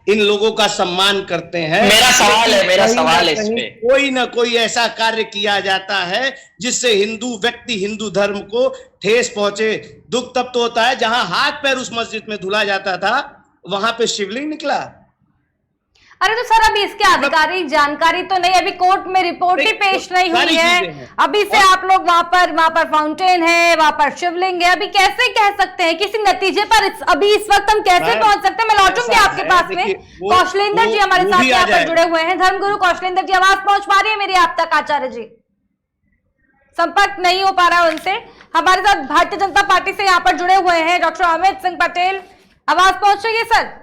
इन लोगों का सम्मान करते हैं। मेरा सवाल है इस पे, कोई ना कोई ऐसा कार्य किया जाता है जिससे हिंदू धर्म को ठेस पहुंचे। दुख तब तो होता है जहां हाथ पैर उस मस्जिद में धुला जाता था, वहां पे शिवलिंग निकला। अरे तो सर अभी इसके आधिकारिक जानकारी तो नहीं, अभी कोर्ट में रिपोर्ट ही पेश नहीं हुई है। अभी से आप लोग वहां पर फाउंटेन है, वहां पर शिवलिंग है, अभी कैसे कह सकते हैं किसी नतीजे पर? अभी इस वक्त हम कैसे पहुंच सकते हैं? मैं लौटूंगी आपके पास में। कौशलेंद्र जी हमारे साथ यहाँ पर जुड़े हुए हैं। धर्मगुरु कौशलेंद्र जी, आवाज पहुंच पा रही है मेरी आप तक? आचार्य जी, संपर्क नहीं हो पा रहा है उनसे। हमारे साथ भारतीय जनता पार्टी से यहाँ पर जुड़े हुए हैं डॉक्टर अमित सिंह पटेल, आवाज पहुंच रही है सर?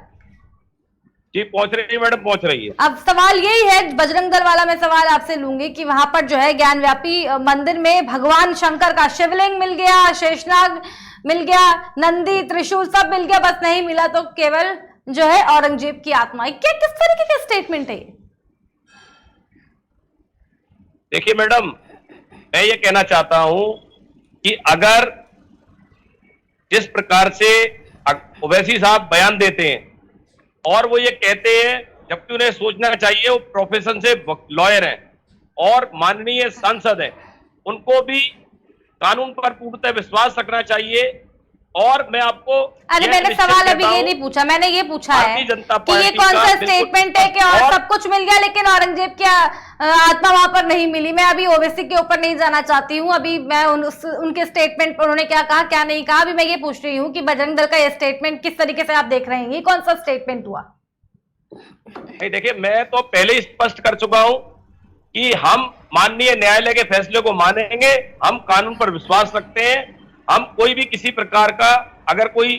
जी पहुंच रही है मैडम, पहुंच रही है। अब सवाल यही है, बजरंग दल वाला मैं सवाल आपसे लूंगी कि वहां पर जो है ज्ञानव्यापी मंदिर में भगवान शंकर का शिवलिंग मिल गया, शेषनाग मिल गया, नंदी, त्रिशूल सब मिल गया, बस नहीं मिला तो केवल जो है औरंगजेब की आत्मा। क्या किस तरीके का स्टेटमेंट है? देखिए मैडम, मैं ये कहना चाहता हूं कि अगर जिस प्रकार से ओवैसी साहब बयान देते हैं और वो ये कहते हैं, जबकि उन्हें सोचना चाहिए, वो प्रोफेशन से लॉयर हैं और माननीय सांसद हैं, उनको भी कानून पर पूर्णतः विश्वास रखना चाहिए। और मैं आपको मैंने सवाल अभी ये नहीं पूछा, मैंने ये पूछा है कि ये कौन सा स्टेटमेंट है कि और सब कुछ मिल गया लेकिन औरंगजेब की आत्मा वहां पर नहीं मिली। मैं अभी ओवैसी के ऊपर नहीं जाना चाहती हूँ, अभी मैं उनके स्टेटमेंट पर उन्होंने क्या कहा क्या नहीं कहा, अभी मैं ये पूछ रही हूँ कि बजरंग दल का ये स्टेटमेंट किस तरीके से आप देख रहे हैं, ये कौन सा स्टेटमेंट हुआ? नहीं देखिए, मैं तो पहले ही स्पष्ट कर चुका हूं कि हम माननीय न्यायालय के फैसले को मानेंगे, हम कानून पर विश्वास रखते हैं। हम कोई भी किसी प्रकार का अगर कोई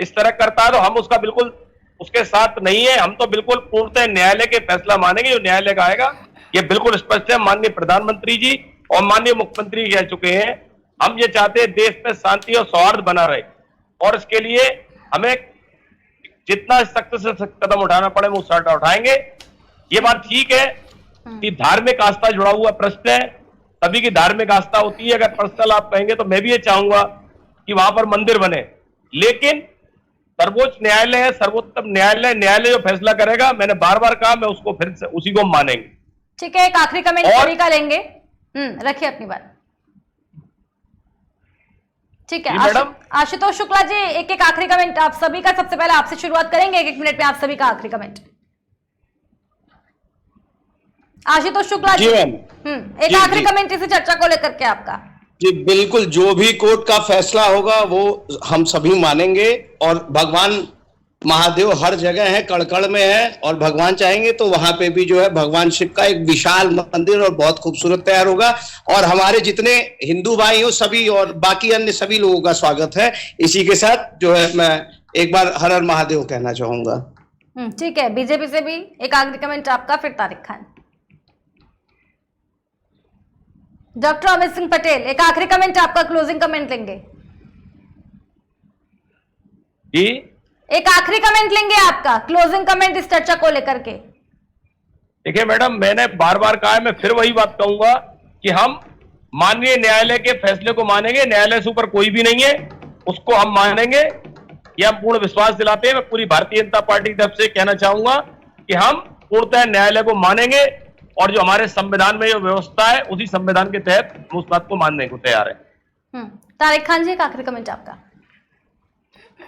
इस तरह करता है तो हम उसका बिल्कुल उसके साथ नहीं है। हम तो बिल्कुल पूर्णतः न्यायालय के फैसला मानेंगे, जो न्यायालय का आएगा। ये बिल्कुल स्पष्ट है, माननीय प्रधानमंत्री जी और माननीय मुख्यमंत्री कह चुके हैं। हम ये चाहते हैं देश में शांति और सौहार्द बना रहे और इसके लिए हमें जितना सख्त से सख्त कदम उठाना पड़े वो उठाएंगे। ये बात ठीक है कि धार्मिक आस्था जुड़ा हुआ प्रश्न है, सभी की धार्मिक आस्था होती है। अगर पर्सनल आप कहेंगे तो मैं भी ये चाहूंगा कि वहां पर मंदिर बने, लेकिन सर्वोच्च न्यायालय है, सर्वोत्तम न्यायालय जो फैसला करेगा, मैंने बार बार कहा, मैं उसको फिर से उसी को मानेंगे। ठीक है, एक आखिरी कमेंट सभी का लेंगे। रखिए अपनी बात। ठीक है मैडम, आशुतोष शुक्ला जी, एक आखिरी कमेंट आप सभी का। सबसे पहले आपसे शुरुआत करेंगे, 1 मिनट में आप सभी का आखिरी कमेंट। आशुतोष शुक्ला जी, एक आखिरी कमेंट इसी चर्चा को लेकर के आपका। जी बिल्कुल, जो भी कोर्ट का फैसला होगा वो हम सभी मानेंगे, और भगवान महादेव हर जगह है, कड़कड़ में है, और भगवान चाहेंगे तो वहां पे भी जो है भगवान शिव का एक विशाल मंदिर और बहुत खूबसूरत तैयार होगा, और हमारे जितने हिंदू भाई हो सभी और बाकी अन्य सभी लोगों का स्वागत है। इसी के साथ जो है मैं एक बार हर हर महादेव कहना चाहूंगा। ठीक है, बीजेपी से भी एक आखिरी कमेंट आपका, फिर तारिक खान। डॉक्टर अमित सिंह पटेल, एक आखिरी कमेंट आपका, क्लोजिंग कमेंट लेंगे जी। एक आखिरी कमेंट लेंगे आपका, क्लोजिंग कमेंट इस चर्चा को लेकर के। देखिए मैडम, मैंने बार बार कहा है, मैं फिर वही बात कहूंगा कि हम माननीय न्यायालय के फैसले को मानेंगे। न्यायालय से ऊपर कोई भी नहीं है, उसको हम मानेंगे, यह हम पूर्ण विश्वास दिलाते हैं। मैं पूरी भारतीय जनता पार्टी की तरफ से कहना चाहूंगा कि हम पूर्णतः न्यायालय को मानेंगे, और जो हमारे संविधान में जो व्यवस्था है उसी संविधान के तहत हम उस बात को मानने को तैयार है। तारिक खान जी, एक आखिरी कमेंट आपका।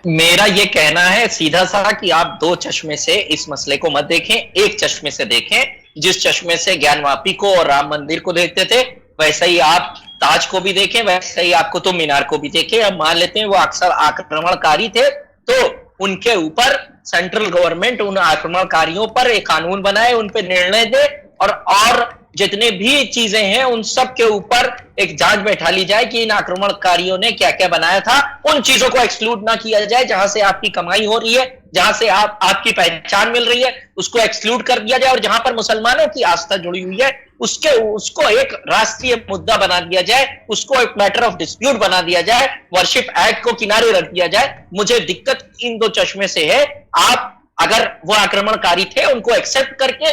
मेरा ये कहना है सीधा सा कि आप दो चश्मे से इस मसले को मत देखें, एक चश्मे से देखें। जिस चश्मे से ज्ञानवापी को और राम मंदिर को देखते थे, वैसे ही आप ताज को भी देखें, वैसे ही आप कुतुब मीनार को भी देखें। अब मान लेते हैं वो अक्सर आक्रमणकारी थे, तो उनके ऊपर सेंट्रल गवर्नमेंट उन आक्रमणकारियों पर एक कानून बनाए, उन पर निर्णय दे, और जितने भी चीजें हैं उन सब के ऊपर एक जांच बैठा ली जाए कि इन आक्रमणकारियों ने क्या क्या बनाया था। उन चीजों को एक्सक्लूड ना किया जाए, जहां से आपकी कमाई हो रही है, जहां से आपकी पहचान मिल रही है, उसको एक्सक्लूड कर दिया जाए। और जहां पर मुसलमानों की आस्था जुड़ी हुई है, उसको एक राष्ट्रीय मुद्दा बना दिया जाए, उसको एक मैटर ऑफ डिस्प्यूट बना दिया जाए, वर्शिप एक्ट को किनारे रख दिया जाए। मुझे दिक्कत इन दो चश्मे से है। आप अगर वो आक्रमणकारी थे, उनको एक्सेप्ट करके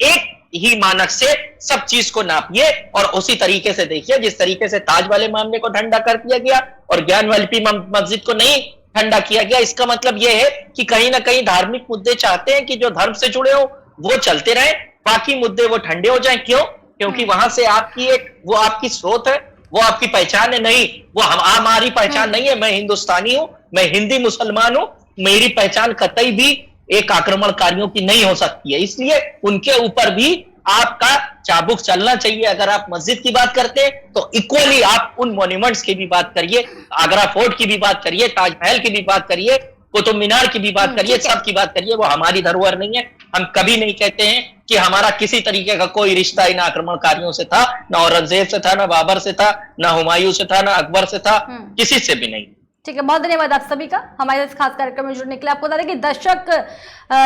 एक ही मानक से सब चीज को नापिए और उसी तरीके से देखिए जिस तरीके से ताज वाले मामले को ठंडा कर दिया गया और ज्ञानवापी मस्जिद को नहीं ठंडा किया गया। इसका मतलब यह है कि कहीं ना कहीं धार्मिक मुद्दे चाहते हैं कि जो धर्म से जुड़े हो वो चलते रहे, बाकी मुद्दे वो ठंडे हो जाएं। क्यों? क्योंकि वहां से वो आपकी स्रोत है, वो आपकी पहचान है। नहीं, वो हमारी पहचान नहीं है। मैं हिंदुस्तानी हूं, मैं हिंदी मुसलमान हूं, मेरी पहचान कतई भी एक आक्रमणकारियों की नहीं हो सकती है। इसलिए उनके ऊपर भी आपका चाबुक चलना चाहिए। अगर आप मस्जिद की बात करते हैं तो इक्वली आप उन मॉन्यूमेंट्स की भी बात करिए, आगरा फोर्ट की भी बात करिए, ताजमहल की भी बात करिए, कुतुब मीनार की भी बात करिए, सब की बात करिए। वो हमारी धरोहर नहीं है। हम कभी नहीं कहते हैं कि हमारा किसी तरीके का कोई रिश्ता इन आक्रमणकारियों से था, ना औरंगजेब से था, ना बाबर से था, ना हुमायूं से था, ना अकबर से था, किसी से भी नहीं। ठीक है, बहुत धन्यवाद आप सभी का हमारे इस खास कार्यक्रम में जुड़ने के लिए। आपको बता दें कि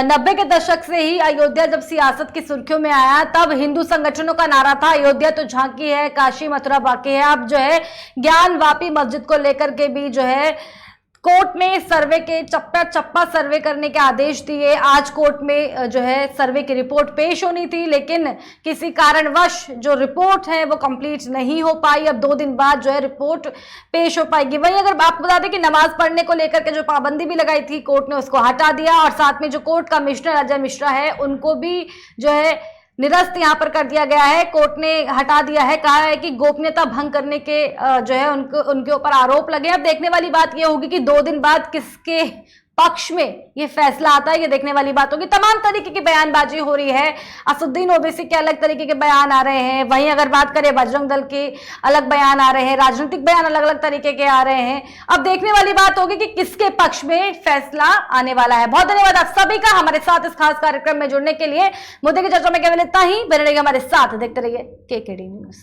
90 के दशक से ही अयोध्या जब सियासत की सुर्खियों में आया, तब हिंदू संगठनों का नारा था अयोध्या तो झांकी है, काशी मथुरा बाकी है। अब जो है ज्ञानवापी मस्जिद को लेकर के भी जो है कोर्ट में सर्वे के चप्पा सर्वे करने के आदेश दिए। आज कोर्ट में जो है सर्वे की रिपोर्ट पेश होनी थी, लेकिन किसी कारणवश जो रिपोर्ट है वो कंप्लीट नहीं हो पाई। अब 2 दिन बाद जो है रिपोर्ट पेश हो पाएगी। वहीं अगर आपको बता दें कि नमाज पढ़ने को लेकर के जो पाबंदी भी लगाई थी, कोर्ट ने उसको हटा दिया, और साथ में जो कोर्ट कमिश्नर अजय मिश्रा है उनको भी जो है निरस्त यहाँ पर कर दिया गया है। कोर्ट ने हटा दिया है, कहा है कि गोपनीयता भंग करने के जो है उनके ऊपर आरोप लगे। अब देखने वाली बात ये होगी कि 2 दिन बाद किसके पक्ष में ये फैसला आता है, ये देखने वाली बात होगी। तमाम तरीके की बयानबाजी हो रही है। असदुद्दीन ओवैसी के अलग तरीके के बयान आ रहे हैं, वहीं अगर बात करें बजरंग दल के अलग बयान आ रहे हैं, राजनीतिक बयान अलग अलग तरीके के आ रहे हैं। अब देखने वाली बात होगी कि किसके पक्ष में फैसला आने वाला है। बहुत धन्यवाद आप सभी का हमारे साथ इस खास कार्यक्रम में जुड़ने के लिए। मुद्दे की चर्चा में केवल इतना ही। बने रहिए हमारे साथ, देखते रहिए KKD न्यूज।